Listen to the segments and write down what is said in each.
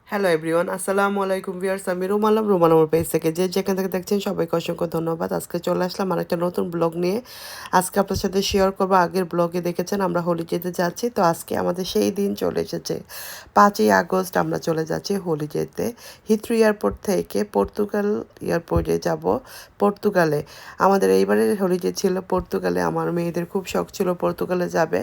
Hello everyone, আসসালামু আলাইকুম viewers. আমি রুম আলম, রুম আলমের পেজ থেকে যে যেখান থেকে দেখছেন সবাইকে অসংখ্য ধন্যবাদ। আজকে চলে আসলাম আর একটা নতুন ব্লগ নিয়ে। আজকে আপনার সাথে শেয়ার করবো, আগের ব্লগে দেখেছেন আমরা হোলি যেতে যাচ্ছি, তো আজকে আমাদের সেই দিন চলে এসেছে। 5ই আগস্ট আমরা চলে যাচ্ছি হোলি যেতে। হিথ্রো এয়ারপোর্ট থেকে পর্তুগাল এয়ারপোর্টে যাব, পর্তুগালে। আমাদের এইবারের হোলি যে ছিল পর্তুগালে, আমার মেয়েদের খুব শখ ছিল পর্তুগালে যাবে।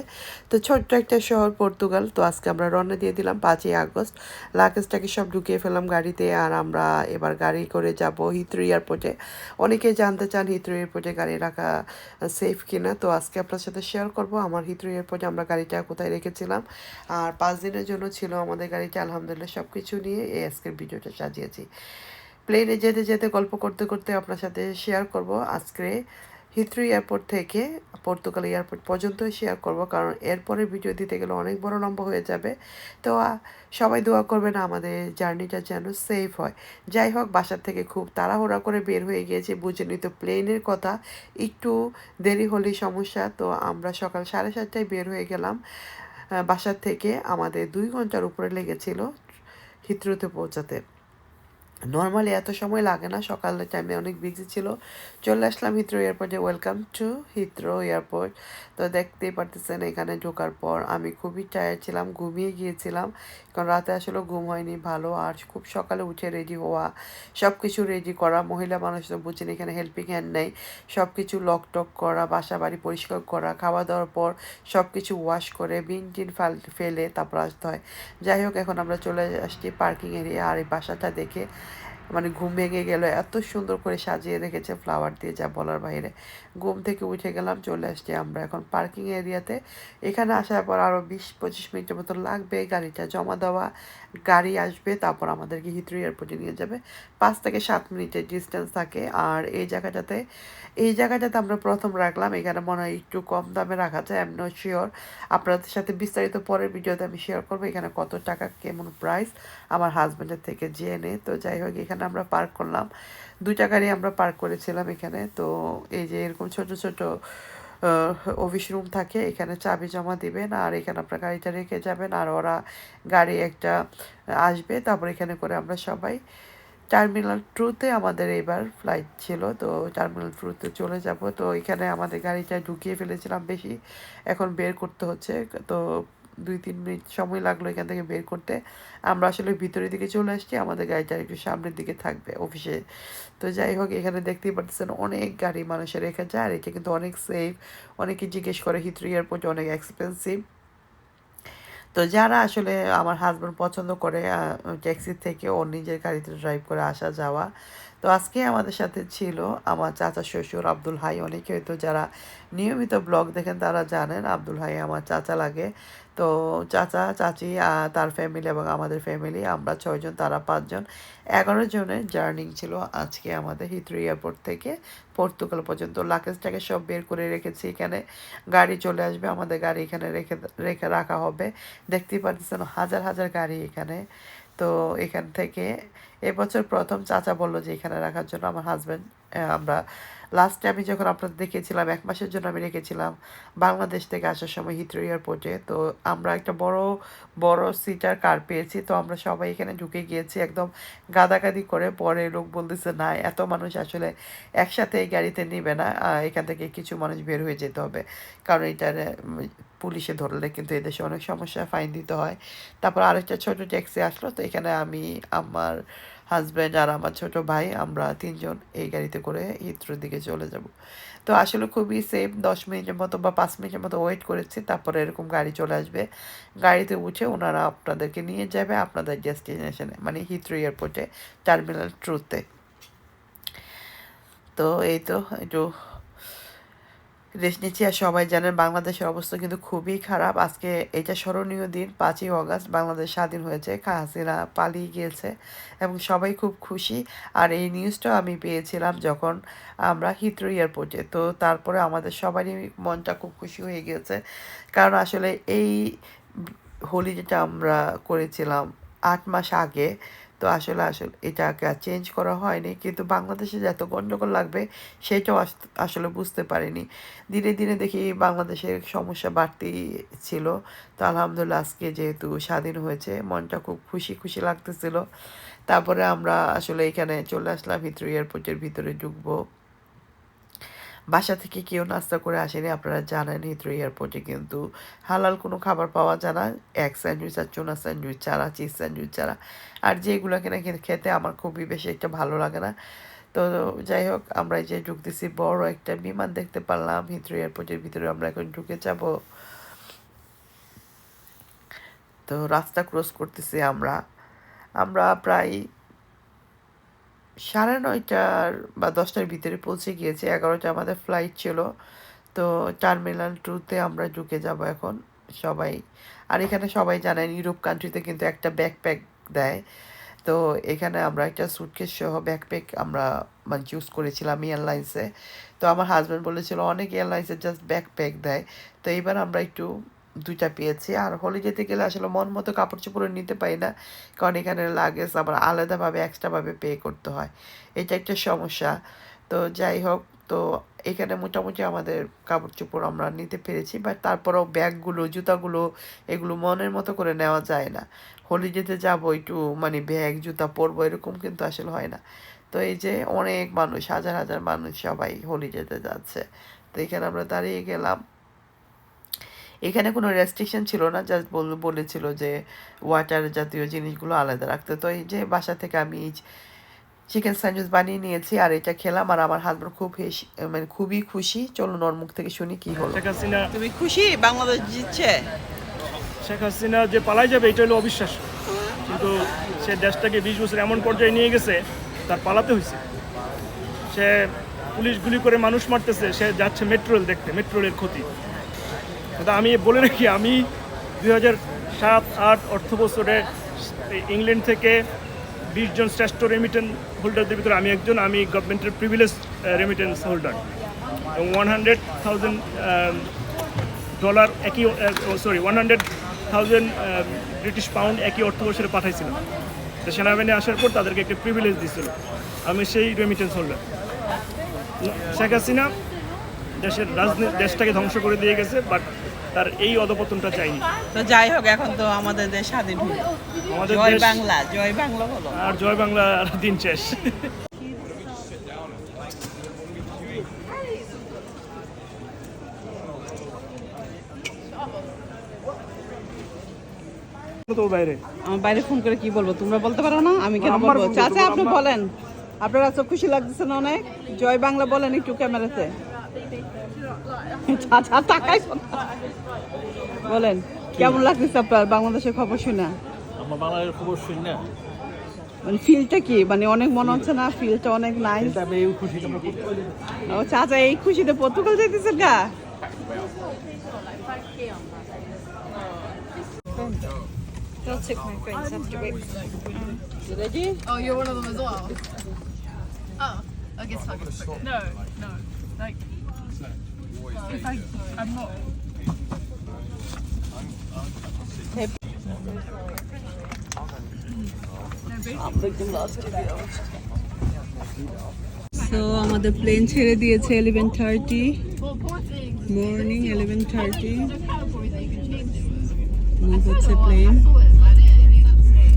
তো ছোট্ট একটা শহর পর্তুগাল। তো আজকে আমরা রওনা দিয়ে দিলাম 5ই আগস্ট। লাগেজটাকে সব ঢুকিয়ে ফেললাম গাড়িতে, আর আমরা এবার গাড়ি করে যাব হিথ্রো এয়ারপোর্টে। অনেকেই জানতে চান হিথ্রো এয়ারপোর্টে গাড়ি রাখা সেফ কিনা, তো আজকে আপনার সাথে শেয়ার করব আমার হিথ্রো এয়ারপোর্টে আমরা গাড়িটা কোথায় রেখেছিলাম। আর 5 দিনের জন্য ছিল আমাদের গাড়িটা। আলহামদুলিল্লাহ সব কিছু নিয়ে এই আজকের ভিডিওটা সাজিয়েছি। প্লেনে যেতে যেতে গল্প করতে করতে আপনার সাথে শেয়ার করব আজকে হিথ্রো এয়ারপোর্ট থেকে পর্তুগাল এয়ারপোর্ট পর্যন্ত শেয়ার করব, কারণ এরপরে ভিডিও দিতে গেলে অনেক বড় লম্বা হয়ে যাবে। তো সবাই দোয়া করবেন আমাদের জার্নিটা যেন সেফ হয়। যাই হোক, বাসার থেকে খুব তাড়াহুড়া করে বের হয়ে গিয়েছি, বুঝেনি তো প্লেনের কথা, একটু দেরি হলেই সমস্যা। তো আমরা সকাল 7:30টায় বের হয়ে গেলাম বাসার থেকে। আমাদের 2 ঘন্টার উপরে লেগেছিল হিথ্রোতে পৌঁছাতে। নর্মালি এত সময় লাগে না, সকালের টাইমে অনেক বিজি ছিল। চলে আসলাম হিথ্রো এয়ারপোর্টে। Welcome to Heathrow airport. তো দেখতেই পারতেছেন এখানে ঢোকার পর আমি খুবই টায়ার্ড ছিলাম, ঘুমিয়ে গিয়েছিলাম, কারণ রাতে আসলে ঘুম হয়নি ভালো। আর খুব সকালে উঠে রেডি হওয়া, সব কিছু রেডি করা, মহিলা মানুষ তো বুঝছেন এখানে হেল্পিং হ্যান্ড নেই, সব কিছু লক টক করা, বাসা বাড়ি পরিষ্কার করা, খাওয়া দাওয়ার পর সব কিছু ওয়াশ করে বিন টিন ফেলে তারপর আসতে হয়। যাই হোক, এখন আমরা চলে আসছি পার্কিং এরিয়া। আর এই বাসাটা দেখে মানে ঘুম ভেঙে গেল, এত সুন্দর করে সাজিয়ে রেখেছে ফ্লাওয়ার দিয়ে, যা বলার বাইরে। ঘুম থেকে উঠে গেলাম, চলে আসছি আমরা এখন পার্কিং এরিয়াতে। এখানে আসার পর আরও 20-25 মিনিটের মতো লাগবে গাড়িটা জমা দেওয়া। গাড়ি আসবে, তারপর আমাদেরকে হিথ্রো এয়ারপোর্টে নিয়ে যাবে। 5 থেকে 7 মিনিটের ডিস্টেন্স থাকে। আর এই জায়গাটাতে আমরা প্রথম রাখলাম, এখানে মনে হয় একটু কম দামে রাখা যায়, আই এম নট শিওর। আপনাদের সাথে বিস্তারিত পরের ভিডিওতে আমি শেয়ার করবো এখানে কত টাকা কেমন প্রাইস, আমার হাজব্যান্ডের থেকে জেনে। তো যাই হোক, এখানে আমরা পার্ক করলাম, 2টা গাড়ি আমরা পার্ক করেছিলাম এখানে। তো এই যে এরকম ছোট ছোট অফিস রুম থাকে, এখানে চাবি জমা দিবেন আর এখানে আপনার গাড়িটা রেখে যাবেন, আর ওরা গাড়ি একটা আসবে, তারপর এখানে করে আমরা সবাই টার্মিনাল 2-তে আমাদের এবার ফ্লাইট ছিল। তো টার্মিনাল 2-তে চলে যাব। তো এখানে আমাদের গাড়িটা ঢুকিয়ে ফেলেছিলাম বেশি, এখন বের করতে হচ্ছে। তো 2-3 মিনিট সময় লাগলো এখান থেকে বের করতে। আমরা আসলে ভিতরের দিকে চলে আসছি, আমাদের গাড়িটা একটু সামনের দিকে থাকবে অফিসে। তো যাই হোক, এখানে দেখতেই পাচ্ছেন অনেক গাড়ি মানুষের রেখে যায়, আর এটা কিন্তু অনেক সেফ। অনেকে জিজ্ঞেস করে হিথ্রো এয়ারপোর্ট অনেক এক্সপেন্সিভ। তো যারা আসলে, আমার হাজব্যান্ড পছন্দ করে ট্যাক্সি থেকে ওর নিজের গাড়িতে ড্রাইভ করে আসা যাওয়া। তো আজকে আমাদের সাথে ছিল আমার চাচা শ্বশুর আব্দুল হাই। অনেকে হয়তো যারা নিয়মিত ব্লগ দেখেন তারা জানেন আব্দুল হাই আমার চাচা লাগে। তো চাচা চাচি তার ফ্যামিলি এবং আমাদের ফ্যামিলি, আমরা 6 জন, তারা 5 জন, 11 জনের জার্নি ছিল আজকে আমাদের হিথ্রো এয়ারপোর্ট থেকে পর্তুগাল পর্যন্ত। লাগেজটাকে সব বের করে রেখেছি এখানে। গাড়ি চলে আসবে, আমাদের গাড়ি এখানে রেখে রেখে রাখা হবে। দেখতেই পাচ্ছেন হাজার হাজার গাড়ি এখানে। তো এখান থেকে এবছর প্রথম চাচা বললো যে এখানে রাখার জন্য। আমার হাজব্যান্ড, আমরা লাস্টে আমি যখন আপনাদের দেখিয়েছিলাম 1 মাসের জন্য আমি রেখেছিলাম বাংলাদেশ থেকে আসার সময় হিথ্রো এয়ারপোর্টে। তো আমরা একটা বড় বড় সিটার কার পেয়েছি, তো আমরা সবাই এখানে ঢুকে গিয়েছি একদম গাদাগাদি করে। পরে লোক বলতেছে না, এত মানুষ আসলে একসাথে এই গাড়িতে নিবে না, এখান থেকে কিছু মানুষ বের হয়ে যেতে হবে, কারণ এটার পুলিশে ধরলে কিন্তু এদেশে অনেক সমস্যা, ফাইন দিতে হয়। তারপর আরেকটা ছোট ট্যাক্সি আসলো, তো এখানে আমি, আমার হাজব্যান্ড আর আমার ছোট ভাই, আমরা 3 জন এই গাড়িতে করে হিথ্রোর দিকে চলে যাব। তো আসলে খুবই সেফ। 10 মিনিটের মতো বা 5 মিনিটের মতো ওয়েট করেছি, তারপরে এরকম গাড়ি চলে আসবে। গাড়িতে উঠে ওনারা আপনাদেরকে নিয়ে যাবে আপনাদের ডেস্টিনেশনে, মানে হিথ্রো এয়ারপোর্টে টার্মিনাল 2-তে। তো এই তো একটু রেস্ট নিচ্ছি। আর সবাই জানেন বাংলাদেশের অবস্থা কিন্তু খুবই খারাপ। আজকে এটা স্মরণীয় দিন, 5ই আগস্ট বাংলাদেশ স্বাধীন হয়েছে, হাসিনা পালিয়ে গিয়েছে এবং সবাই খুব খুশি। আর এই নিউজটাও আমি পেয়েছিলাম যখন আমরা হিথ্রো এয়ারপোর্টে। তো তারপরে আমাদের সবারই মনটা খুব খুশি হয়ে গিয়েছে, কারণ আসলে এই হোলি যেটা আমরা করেছিলাম 8 মাস আগে, তো আসলে এটাকে আর চেঞ্জ করা হয়নি, কিন্তু বাংলাদেশে যে এত গণ্ডগোল লাগবে সেটাও আসলে বুঝতে পারিনি। দিনে দিনে দেখি বাংলাদেশের সমস্যা বাড়তেই ছিল। তো আলহামদুলিল্লাহ আজকে যেহেতু স্বাধীন হয়েছে মনটা খুব খুশি খুশি লাগতেছিল। তারপরে আমরা আসলে এখানে চলে আসলাম, হিথ্রো এয়ারপোর্টের ভিতরে ঢুকবো। বাসা থেকে কেউ নাস্তা করে আসেনি, আপনারা জানেন হিথ্রো এয়ারপোর্টে কিন্তু হালাল কোনো খাবার পাওয়া যায় না, এগ স্যান্ডউইচ আর চুনা স্যান্ডউইচ ছাড়া, চিজ স্যান্ডউইচ ছাড়া। আর যেগুলো কিনা খেতে আমার খুবই বেশি একটা ভালো লাগে না। তো যাই হোক, আমরা এই যে ঢুকতেছি, বড় একটা বিমান দেখতে পারলাম হিথ্রো এয়ারপোর্টের ভিতরে। আমরা এখন ঢুকে যাব। তো রাস্তা ক্রস করতেছি আমরা। আমরা প্রায় 9:30 বা 10টার ভিতরে পৌঁছে গিয়েছি। 11টা আমাদের ফ্লাইট ছিল। তো টার্মিনাল 2-তে আমরা ঢুকে যাব এখন সবাই। আর এখানে সবাই জানেন ইউরোপ কান্ট্রিতে কিন্তু একটা ব্যাকপ্যাক দেয়। তো এখানে আমরা একটা সুটকেস সহ ব্যাকপ্যাক আমরা মানে চুজ করেছিলাম এয়ারলাইন্সে। তো আমার হাজব্যান্ড বলেছিল অনেক এয়ারলাইন্সে জাস্ট ব্যাকপ্যাক দেয়। তো এইবার আমরা একটু 2টা পেয়েছি। আর হলিডেতে গেলে আসলে মন মতো কাপড় চোপড় নিতে পারি না, কারণ এখানে লাগেজ আবার আলাদাভাবে এক্সট্রাভাবে পে করতে হয়। এটা একটা সমস্যা। তো যাই হোক, তো এখানে মোটামুটি আমাদের কাপড় চোপড় আমরা নিতে পেরেছি, বাট তারপরেও ব্যাগগুলো, জুতাগুলো এগুলো মনের মতো করে নেওয়া যায় না। হলিডেতে যাবো একটু মানে ব্যাগ জুতা পরবো এরকম কিন্তু আসলে হয় না। তো এই যে অনেক মানুষ, হাজার হাজার মানুষ সবাই হলিডেতে যাচ্ছে। তো এখানে আমরা দাঁড়িয়ে গেলাম। এখানে কোনো রেস্ট্রিকশন ছিল না, জাস্ট বলেছিল যে ওয়াটার জাতীয় জিনিসগুলো আলাদা রাখতে। তো এই যে বাসা থেকে আমি চিকেন স্যান্ডউইচ বানিয়ে নিয়েছি আর এটা খেলাম, আর আমার হাজব্যান্ড মানে খুবই খুশি। চলুন ওর মুখ থেকে শুনি কি হলো। শেখ হাসিনা, তুমি খুশি বাংলাদেশ জিতছে? শেখ হাসিনা যে পালাই যাবে এটা হলো অবিশ্বাস্য, কিন্তু সে দেশটাকে 20 বছর এমন পর্যায়ে নিয়ে গেছে তার পালাতে হয়েছে। সে পুলিশ গুলি করে মানুষ মারতেছে, সে যাচ্ছে মেট্রো রেল দেখতে, মেট্রো রেলের ক্ষতি। কিন্তু আমি বলে রাখি, আমি 2007-08 অর্থ বছরে ইংল্যান্ড থেকে 20 জন শ্রেষ্ঠ রেমিটেন্স হোল্ডারদের ভিতরে আমি একজন। আমি গভর্নমেন্টের প্রিভিলেজ রেমিটেন্স হোল্ডার, এবং $100,000 একই 100,000 ব্রিটিশ পাউন্ড একই অর্থবর্ষে পাঠাইছিলাম। তো সেনাবাহিনী আসার পর তাদেরকে একটা প্রিভিলেজ দিয়েছিল, আমি সেই রেমিটেন্স হোল্ডার। শেখ হাসিনা দেশটাকে ধ্বংস করে দিয়ে গেছে, বাট তার এই অধপতনটা চাইনি। তো যাই হোক, এখন তো আমাদের দেশ স্বাধীন হলো। আমাদের জয় দেশ বাংলা, জয় বাংলা হলো। আর জয় বাংলা দিন শেষ। তোর বাইরে আমার বাইরে ফোন করে কি বলবো, তোমরা বলতে পারো না, আমি কেন আমার বলবো? ফোন চাচা করবো, আপনি আমার- বলেন, আপনারা তো খুশি লাগতেছে না অনেক? জয় বাংলা বলেন একটু ক্যামেরাতে। চাচা টাকাই বলেন, কেমন লাগতেছে আপনার বাংলাদেশের খবর শুনে? আমার বাংলাদেশের খবর শুনি না, মানে ফিলটা কি, মানে অনেক মনে হচ্ছে না ফিলটা অনেক নাইস? কিন্তু আমি এই খুশি আমরা খুব ও চাচা এই খুশিতে পর্তুগাল যাইতেছেন গা? They'll take my friends after it. Ready? Oh, you're one of them as well. Oh, I guess fine. No, no. Like, if I'm not. So আমাদের প্লেন ছেড়ে দিয়েছে 11:30 Well, poor thing. Morning 11:30 No cowboys that you can change to. Move হচ্ছে plane. I saw it, but I didn't stay.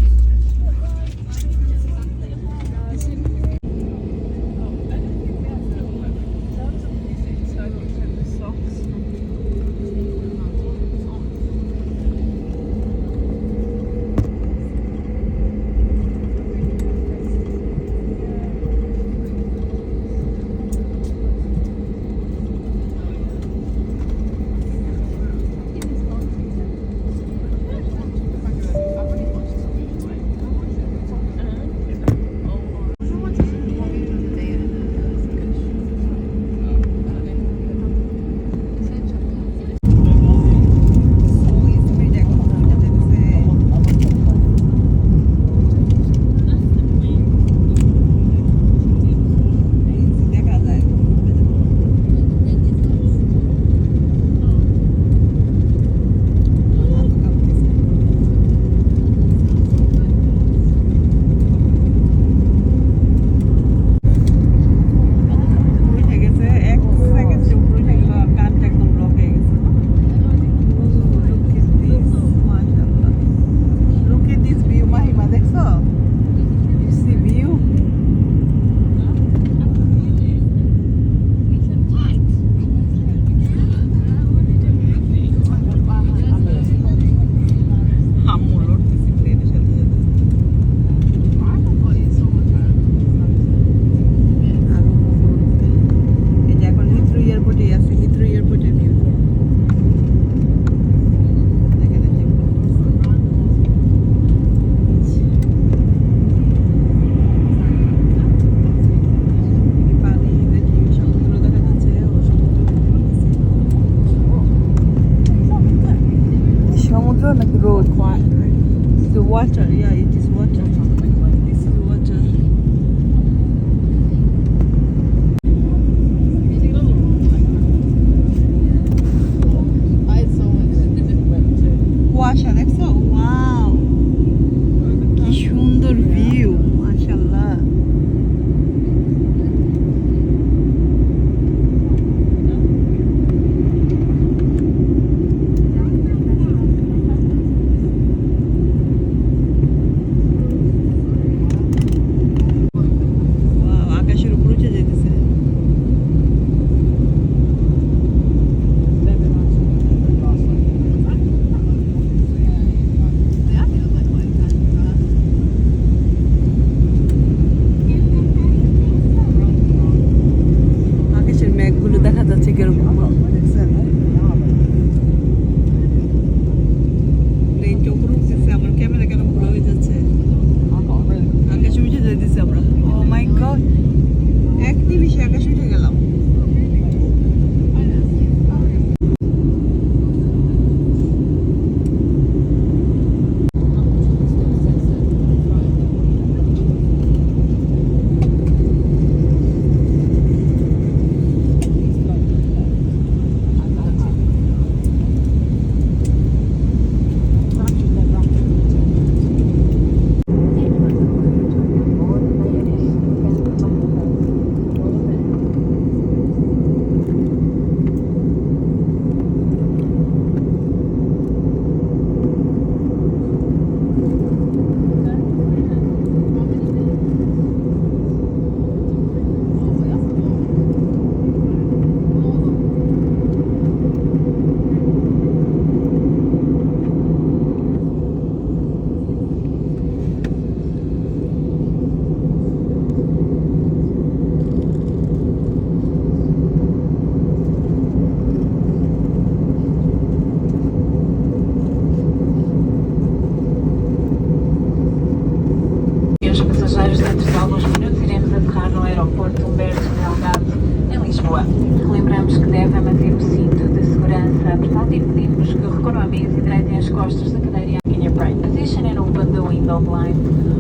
os passageiros, dentro de alguns minutos iremos aterrar no aeroporto Humberto Delgado, em Lisboa. Lembramos que devem manter o cinto de segurança apertado e pedimos que recolham a mesa e direitem as costas da cadeira in your right position and open the window blind.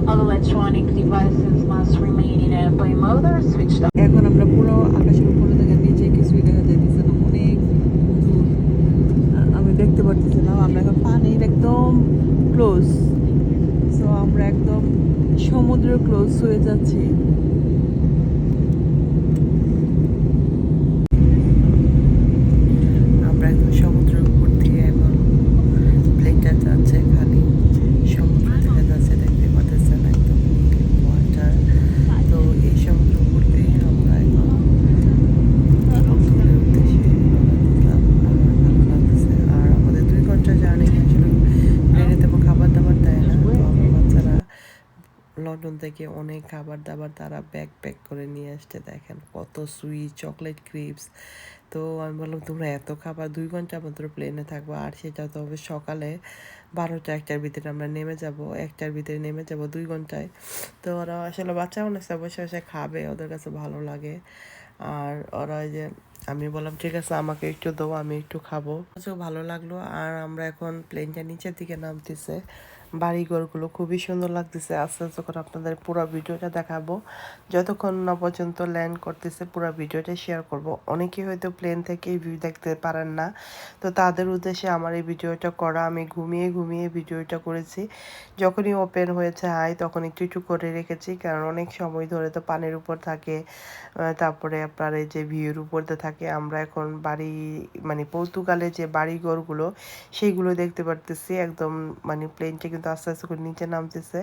All electronic devices must remain in airplane mode or switched off. এখন আমরা পুরো আকাশের উপরে দেখা নিচে কিছুই দেখা যাইতেছে না, অনেক দূর। আমি দেখতে পারতেছিলাম আমরা এখন পানির একদম ক্লোজ, সো আমরা একদম সমুদ্রের ক্লোজ হয়ে যাচ্ছি। আমরা একদম সমুদ্রের উপর দিয়ে এখন প্লেনটা যাচ্ছে, খালি সমুদ্র দেখা যাচ্ছে, দেখতে পাচ্ছেন একদম ওয়াটার। তো এই সমুদ্রের উপর দিয়ে আমরা এখন সমুদ্রের উদ্দেশ্যে রওনা দিলাম। আমার ভালো লাগতেছে। আর আমাদের 2 ঘন্টা জার্নি আসলে প্লেনে তেমন খাবার দাবার দেয় না, তো আমার বাচ্চারা লন্ডন থেকে অনেক খাবার দাবার তারা ব্যাগ প্যাক করে নিয়ে আসছে। দেখেন কত সুইট, চকলেট ক্রিপস। তো আমি বললাম তোমরা এত খাবার, 2 ঘন্টা মাত্র প্লেনে থাকবো, আর সেটা তো হবে সকালে 12টা-1টার ভিতরে আমরা নেমে যাব, 1টার ভিতরে নেমে যাব 2 ঘন্টায়। তো ওরা আসলে বাচ্চা অনেক বসে বসে খাবে, ওদের কাছে ভালো লাগে। আর ওরা যে আমি বললাম ঠিক আছে আমাকে একটু দাও, আমি একটু খাবো, ভালো লাগলো। আর আমরা এখন প্লেনটা নিচের দিকে নামতেছে, বাড়িঘরগুলো খুবই সুন্দর লাগতেছে। আস্তে আস্তে করে আপনাদের পুরো ভিডিওটা দেখাবো, যতক্ষণ না পর্যন্ত ল্যান্ড করতেছে পুরো ভিডিওটা শেয়ার করব। অনেকেই হয়তো প্লেন থেকে ভিউ দেখতে পারেন না, তো তাদের উদ্দেশ্যে আমার এই ভিডিওটা করা। আমি ঘুমিয়ে ঘুমিয়ে ভিডিওটা করেছি, যখনই ওপেন হয়েছে তখন একটু একটু করে রেখেছি, কারণ অনেক সময় ধরে তো পানির উপর থাকে, তারপরে আপনার এই যে ভিউর উপরতে থাকে। আমরা এখন বাড়ি মানে পর্তুগালে যে বাড়িঘরগুলো সেইগুলো দেখতে পারতেছি, একদম মানে প্লেনটা কিন্তু আস্তে আস্তে করে নিচে নামতেছে।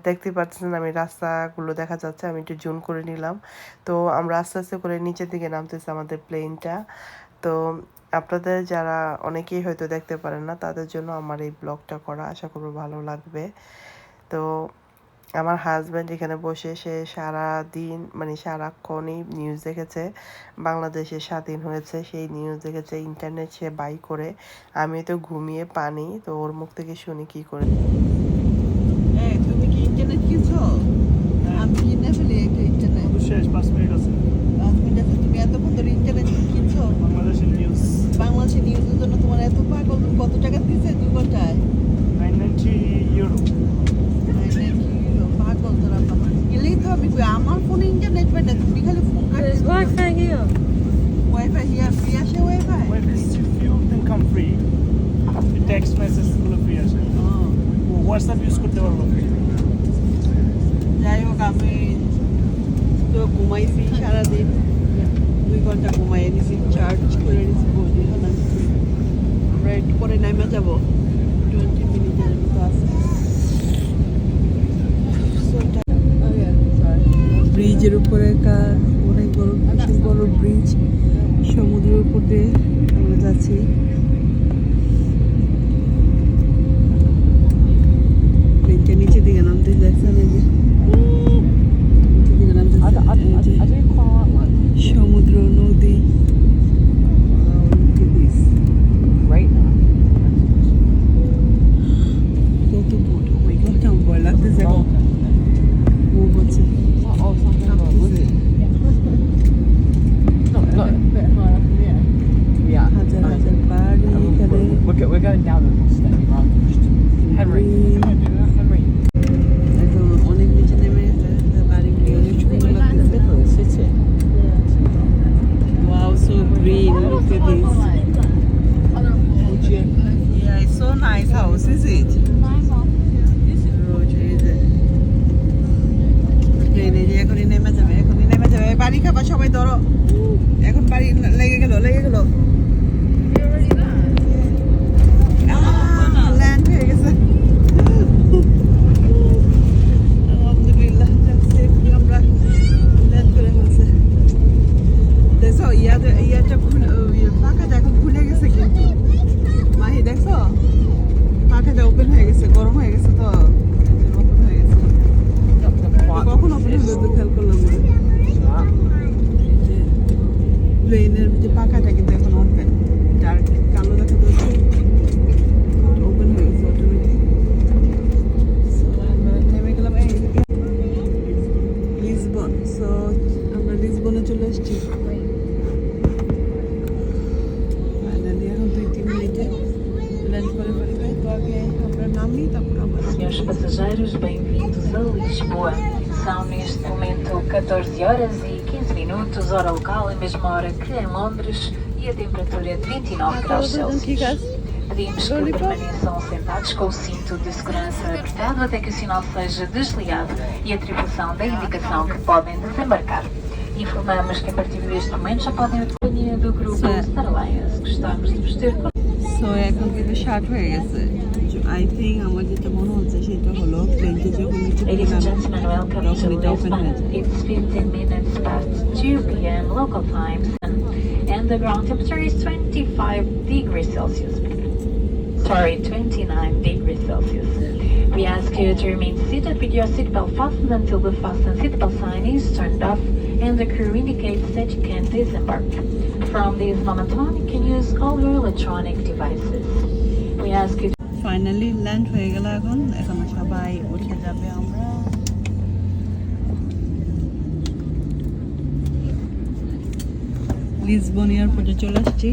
দেখতে পাচ্ছেন আমি রাস্তাগুলো দেখা যাচ্ছে, আমি একটু জুম করে নিলাম। তো আমরা আস্তে আস্তে করে নিচের দিকে নামতেছে আমাদের প্লেনটা। তো আপনাদের যারা অনেকেই হয়তো দেখতে পারেন না, তাদের জন্য আমার এই ব্লগটা করা, আশা করব ভালো লাগবে। তো আমার হাজব্যান্ড এখানে বসে সে সারাদিন মানে সারাক্ষণই নিউজ দেখেছে, বাংলাদেশে স্বাধীন হয়েছে সেই নিউজ দেখেছে, ইন্টারনেট সে বাই করে। আমি তো ঘুমিয়ে পানি, তো ওর মুখ থেকে শুনি কি করে। তুমি কি ইন্টারনেট কিনছো? আমি কিনে ফেলি একটা ইন্টারনেট। শেষ 5 মিনিট আছে। 5 মিনিট আছে। তুমি এতক্ষণ ধরে ইন্টারনেট কিনছো? বাংলাদেশের নিউজ। বাংলাদেশের নিউজের জন্য তোমার এত পাগল, কত টাকা দিয়েছে 2 ঘন্টায়? 990 ইউরো। পাগল তোরা বাবা। গেলেই তো আমি কই আমার ফোনে ইন্টারনেট পাই না, তুমি খালি ফোন কাটিস। Wi-Fi here. Wifi here free আসে wifi? Wi-Fi is few things come free. Text message গুলো ফ্রি আসে। হোয়াটসঅ্যাপ ইউজ করতে পারবো free। যাই হোক আমি তো ঘুমাইছি সারাদিন, 2 ঘন্টা ঘুমাই নিছি, চার্জ করে নিছি বডি। আমরা একটু পরে নামে যাব, 20 মিনিটের মতো আছে। ব্রিজের উপরে একটা অনেক বড় বিশাল বড় ব্রিজ, সমুদ্রের উপর দিয়ে আমরা যাচ্ছি। ব্রিজটা নিচের দিকে নামতে যাচ্ছে, নিচের দিকে নামতে সমুদ্র, নদী, কত বড়, আমার ভয় লাগতেছে। We're going down the step, right? Henry. Henry. অনেক নিচে নেমে গেছে, বাড়িগুলি অনেক সুন্দর লাগতেছে। Wow, so green. Look at this. Yeah, it's so nice house, is it? এখনই নেমে যাবে, এখনই নেমে যাবে। বাড়ি খাবার সবাই ধরো, এখন বাড়ি লেগে গেল। ল্যান্ড হয়ে গেছে আলহামদুলিল্লাহ, আমরা ল্যান্ড করে ফেলছে। দেখছো ইয়াটা পাখাটা এখন খুলে গেছে, কিন্তু মাহি দেখছো পাখাটা ওপেন হয়ে গেছে, গরম হয়ে গেছে, তো ওপেন হয়ে গেছে। কখন ওপেন হলো তো খেয়াল করলাম না। প্লেনের যে পাখাটা কিন্তু এখন bem-vindos a Lisboa. São neste momento 14 horas e 15 minutos, hora local, a mesma hora que em Londres, e a temperatura é de 29 graus Celsius. Pedimos que permaneçam sentados com o cinto de segurança apertado até que o sinal seja desligado e a tripulação dê indicação que podem desembarcar. Informamos que a partir deste momento já podem ir de companhia do grupo Star Alliance. Gostamos de vos ter so এখন কিন্তু shirt হয়ে গেছে I think আমার যেটা মনে হচ্ছে সেটা হলো প্লেনটা যখন নিচে Ladies and gentlemen, welcome to Lisbon. It's 15 minutes past 2 p.m. local time and the ground temperature is 25 degrees Celsius. Sorry, 29 degrees Celsius. We ask you to remain seated with your seatbelt fastened until the fasten seatbelt sign is turned off and the crew indicates that you can disembark. From this moment on, you can use all your electronic devices. We ask you to finally land হয়ে গেল এখন এখন সবাই উঠে যাবে আমরা Lisbon এয়ারপোর্টে চলে আসছি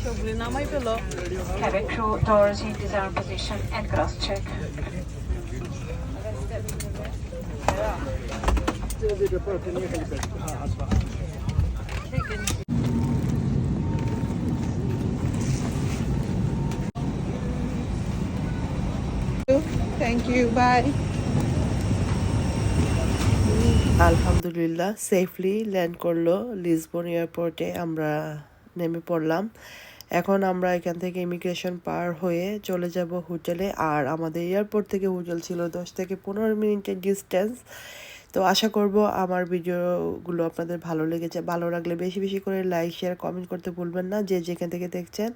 সবগুলো নামাই পেলো cabin crew doors in disarm position and cross check. Thank you bye আলহামদুলিল্লাহ সেফলি ল্যান্ড করলো লিসবন এয়ারপোর্টে। আমরা নেমে পড়লাম। এখন আমরা এখান থেকে ইমিগ্রেশন পার হয়ে চলে যাব হোটেলে। আর আমাদের এয়ারপোর্ট থেকে হোটেল ছিল 10 থেকে 15 মিনিটের ডিস্টেন্স। তো আশা করব আমার ভিডিওগুলো আপনাদের ভালো লেগেছে। ভালো লাগলে বেশি বেশি করে লাইক শেয়ার কমেন্ট করতে ভুলবেন না। যে যেখান থেকে দেখছেন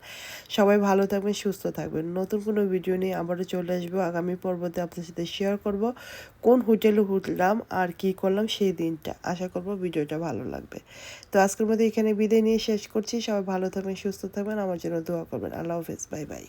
সবাই ভালো থাকবেন, সুস্থ থাকবেন। নতুন কোনো ভিডিও নিয়ে আবারও চলে আসবো আগামী পর্বতে আপনাদের সাথে শেয়ার করব কোন হোটেলে উঠলাম আর কি করলাম সেই দিনটা। আশা করব ভিডিওটা ভালো লাগবে। তো আজকের মধ্যে এখানে বিদায় নিয়ে শেষ করছি। সবাই ভালো থাকবেন, সুস্থ থাকবেন, আমার জন্য দোয়া করবেন। আল্লাহ হাফেজ, বাই বাই।